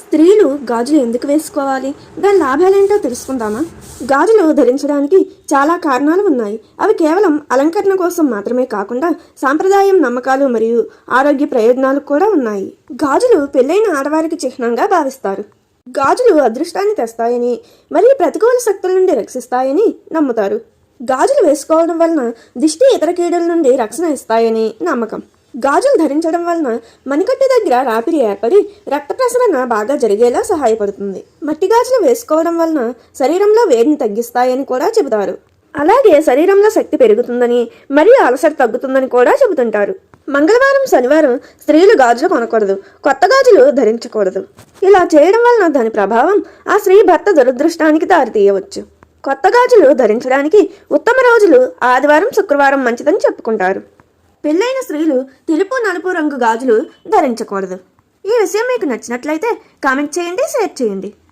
స్త్రీలు గాజులు ఎందుకు వేసుకోవాలి? దాని లాభాలేంటో తెలుసుకుందామా? గాజులు ధరించడానికి చాలా కారణాలు ఉన్నాయి. అవి కేవలం అలంకరణ కోసం మాత్రమే కాకుండా సాంప్రదాయం, నమ్మకాలు మరియు ఆరోగ్య ప్రయోజనాలు కూడా ఉన్నాయి. గాజులు పెళ్ళైన ఆడవారికి చిహ్నంగా భావిస్తారు. గాజులు అదృష్టాన్ని తెస్తాయని మరియు ప్రతికూల శక్తుల నుండి రక్షిస్తాయని నమ్ముతారు. గాజులు వేసుకోవడం వలన దిష్టి, ఇతర కీడుల నుండి రక్షణ ఇస్తాయని నమ్మకం. గాజులు ధరించడం వలన మణికట్టు దగ్గర రాపిడి ఏర్పడి రక్త ప్రసరణ బాగా జరిగేలా సహాయపడుతుంది. మట్టి గాజులు వేసుకోవడం వలన శరీరంలో వేడిని తగ్గిస్తాయని కూడా చెబుతారు. అలాగే శరీరంలో శక్తి పెరుగుతుందని మరియు అలసట తగ్గుతుందని కూడా చెబుతుంటారు. మంగళవారం, శనివారం స్త్రీలు గాజులు కొనకూడదు, కొత్త గాజులు ధరించకూడదు. ఇలా చేయడం వలన దాని ప్రభావం ఆ స్త్రీ భర్త దురదృష్టానికి దారితీయవచ్చు. కొత్త గాజులు ధరించడానికి ఉత్తమ రోజులు ఆదివారం, శుక్రవారం మంచిదని చెప్పుకుంటారు. పెళ్ళైన స్త్రీలు తెలుపు, నలుపు రంగు గాజులు ధరించకూడదు. ఈ విషయం మీకు నచ్చినట్లయితే కామెంట్ చేయండి, షేర్ చేయండి.